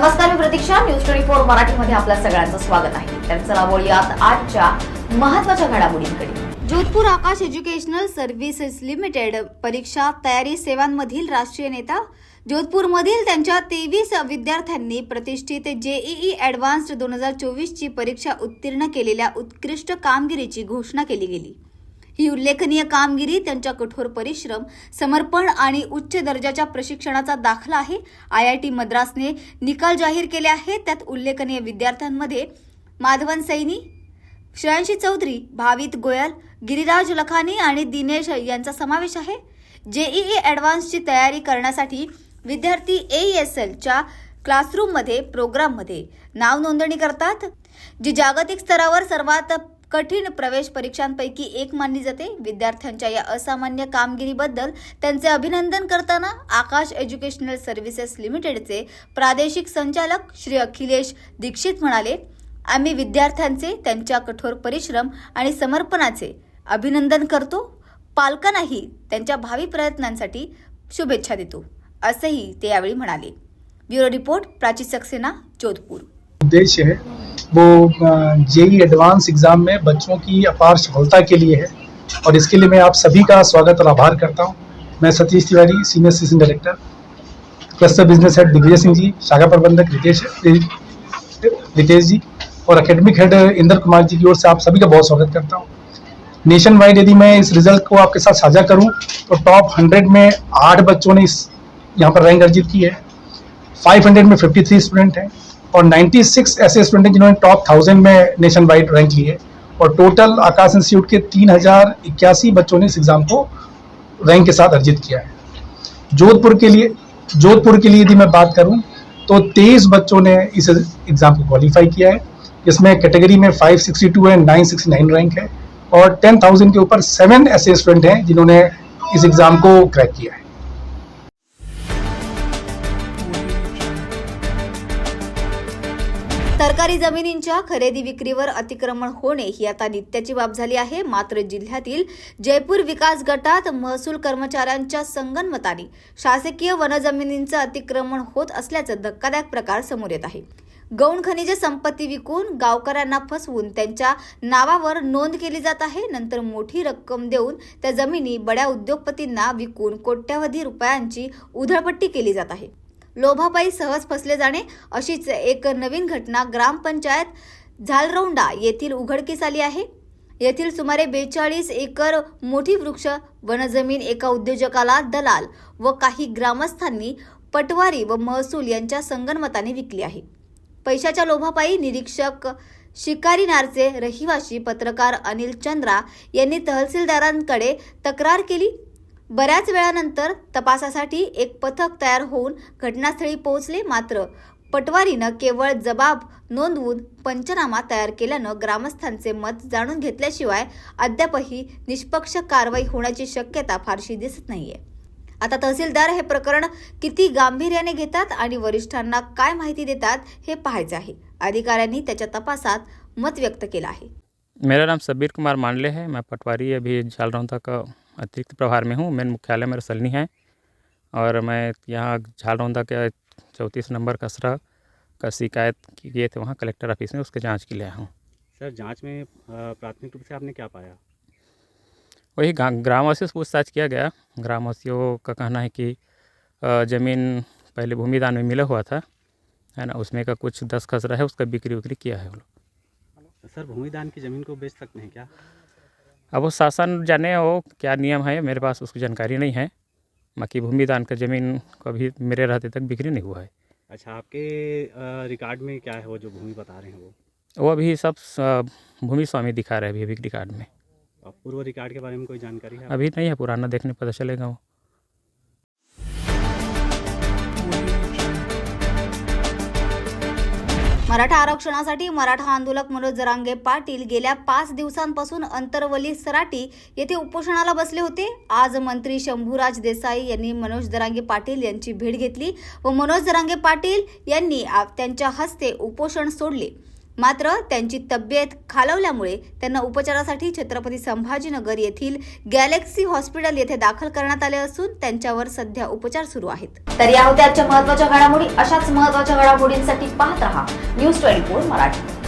नमस्कार, मी प्रतीक्षा. न्यूज 24 मराठीमध्ये आपल्या सगळ्यांचं स्वागत आहे. तर चला बोलूयात आजच्या महत्त्वाच्या घडामोडींकडे. जोधपूर आकाश एज्युकेशनल सर्व्हिसेस लिमिटेड परीक्षा तयारी सेवांमधील राष्ट्रीय नेता जोधपूरमधील त्यांच्या 23 विद्यार्थ्यांनी प्रतिष्ठित जेईई ॲडव्हान्स्ड 2024 ची परीक्षा उत्तीर्ण केलेल्या उत्कृष्ट कामगिरीची घोषणा केली गेली. ही उल्लेखनीय कामगिरी त्यांच्या कठोर परिश्रम, समर्पण आणि उच्च दर्जाच्या प्रशिक्षणाचा दाखला आहे. IIT मद्रासने निकाल जाहीर केले आहेत. त्यात उल्लेखनीय विद्यार्थ्यांमध्ये माधवन सैनी, श्रेयांशी चौधरी, भावित गोयल, गिरिराज लखानी आणि दिनेश यांचा समावेश आहे. जेईई ॲडव्हान्सची तयारी करण्यासाठी विद्यार्थी AESLच्या क्लासरूममध्ये प्रोग्राममध्ये नाव नोंदणी करतात, जी जागतिक स्तरावर सर्वात कठीण प्रवेश परीक्षांपैकी एक मानली जाते. विद्यार्थ्यांच्या या असामान्य कामगिरीबद्दल त्यांचे अभिनंदन करताना आकाश एज्युकेशनल सर्व्हिसेस लिमिटेडचे प्रादेशिक संचालक श्री अखिलेश दीक्षित म्हणाले, आम्ही विद्यार्थ्यांचे त्यांच्या कठोर परिश्रम आणि समर्पणाचे अभिनंदन करतो. पालकांनाही त्यांच्या भावी प्रयत्नांसाठी शुभेच्छा देतो, असेही ते यावेळी म्हणाले. Bureau report, Prachi Saxena, Jodhpur. उद्देश्य है वो जेई एडवांस एग्ज़ाम में बच्चों की अपार सफलता के लिए है और इसके लिए मैं आप सभी का स्वागत और आभार करता हूं. मैं Satish Tiwari, senior assistant director, cluster business head Digvijay Singh ji, शाखा प्रबंधक रितेश जी और एकेडमिक हेड इंदर कुमार जी की ओर से आप सभी का बहुत स्वागत करता हूं. नेशन वाइड यदि मैं इस रिजल्ट को आपके साथ साझा करूं तो टॉप 100 में 8 बच्चों ने इस यहाँ पर रैंक अर्जित की है. 500 में 53 स्टूडेंट हैं और 96 ऐसे स्टूडेंट हैं जिन्होंने टॉप 1000 में नेशन वाइड रैंक ली है और टोटल आकाश इंस्टीट्यूट के 3081 बच्चों ने इस एग्ज़ाम को रैंक के साथ अर्जित किया है. जोधपुर के लिए यदि मैं बात करूं तो 23 बच्चों ने इस एग्ज़ाम को क्वालिफाई किया है, जिसमें कैटेगरी में 562 है, 969 रैंक है और 10,000 के ऊपर 7 ऐसे स्टूडेंट हैं जिन्होंने इस एग्ज़ाम को क्रैक किया है. सरकारी जमिनींच्या खरेदी विक्रीवर अतिक्रमण होणे ही आता नित्याची बाब झाली आहे. मात्र जिल्ह्यातील जयपूर विकास गटात महसूल कर्मचाऱ्यांच्या संगनमताने शासकीय वनजमिनींचं अतिक्रमण होत असल्याचा धक्कादायक प्रकार समोर येत आहे. गौण खनिज संपत्ती विकून गावकऱ्यांना फसवून त्यांच्या नावावर नोंद केली जात आहे. नंतर मोठी रक्कम देऊन त्या जमिनी बड्या उद्योगपतींना विकून कोट्यवधी रुपयांची उधळपट्टी केली जात आहे. लोभापायी सहज फसले जाणे अशीच एक नवीन घटना ग्रामपंचायत झालरौंडा येथील उघडकीस आली आहे. येथील सुमारे 42 एकर मोठी वृक्ष वनजमीन एका उद्योजकाला दलाल व काही ग्रामस्थांनी पटवारी व महसूल यांच्या संगनमताने विकली आहे. पैशाच्या लोभापायी निरीक्षक शिकारीनारचे रहिवासी पत्रकार अनिल चंद्रा यांनी तहसीलदारांकडे तक्रार केली. बऱ्याच वेळानंतर तपासासाठी एक पथक तयार होऊन घटनास्थळी पोहोचले. मात्र पटवारीनं केवळ जबाब नोंदवून पंचनामा तयार केल्यानं ग्रामस्थांचे मत जाणून घेतल्याशिवाय अद्यापही निष्पक्ष कारवाई होण्याची शक्यता फारशी दिसत नाहीये. आता तहसीलदार हे प्रकरण किती गांभीर्याने घेतात आणि वरिष्ठांना काय माहिती देतात हे पाहायचे आहे. अधिकाऱ्यांनी त्याच्या तपासात मत व्यक्त केलं आहे. मेरा नाम सबीर कुमार मांडले है. मैं पटवारी अभी झालरौंदा का अतिरिक्त प्रभार में हूँ. मेन मुख्यालय मेरा सलनी है और मैं यहाँ झालरौंदा के 34 नंबर कसरा का शिकायत किए थे, वहाँ कलेक्टर ऑफिस में उसके जांच के लिए आया हूँ. सर, जांच में प्राथमिक रूप से आपने क्या पाया? वही ग्रामवासियों से पूछताछ किया गया. ग्रामवासियों का कहना है कि ज़मीन पहले भूमिदान में मिला हुआ था, है ना, उसमें का कुछ 10 खसरा है, उसका बिक्री उक्री किया है वो लोग. सर, भूमिदान की ज़मीन को बेच सकते हैं क्या? अब वो शासन जाने वो क्या नियम है, मेरे पास उसकी जानकारी नहीं है. बाकी भूमिदान का ज़मीन को अभी मेरे रहते तक बिक्री नहीं हुआ है. अच्छा, आपके रिकॉर्ड में क्या है वो जो भूमि बता रहे हैं वो अभी सब भूमि स्वामी दिखा रहे हैं अभी रिकॉर्ड में. पूर्व रिकॉर्ड के बारे में कोई जानकारी है? अभी नहीं है, पुराना देखने पता चलेगा वो. मराठा आरक्षणासाठी मराठा आंदोलक मनोज जरांगे पाटील गेल्या 5 दिवसांपासून अंतरवली सराटी येथे उपोषणाला बसले होते. आज मंत्री शंभूराज देसाई यांनी मनोज जरांगे पाटील यांची भेट घेतली व मनोज जरांगे पाटील यांनी त्यांच्या हस्ते उपोषण सोडले. मात्र त्यांची तब्येत खालावल्यामुळे त्यांना उपचारासाठी छत्रपती संभाजीनगर येथील गॅलेक्सी हॉस्पिटल येथे दाखल करण्यात आले असून त्यांच्यावर सध्या उपचार सुरू आहेत. तर या होत्या आजच्या महत्त्वाच्या घडामोडी. अशाच महत्त्वाच्या घडामोडींसाठी पाहत रहा न्यूज 24 मराठी.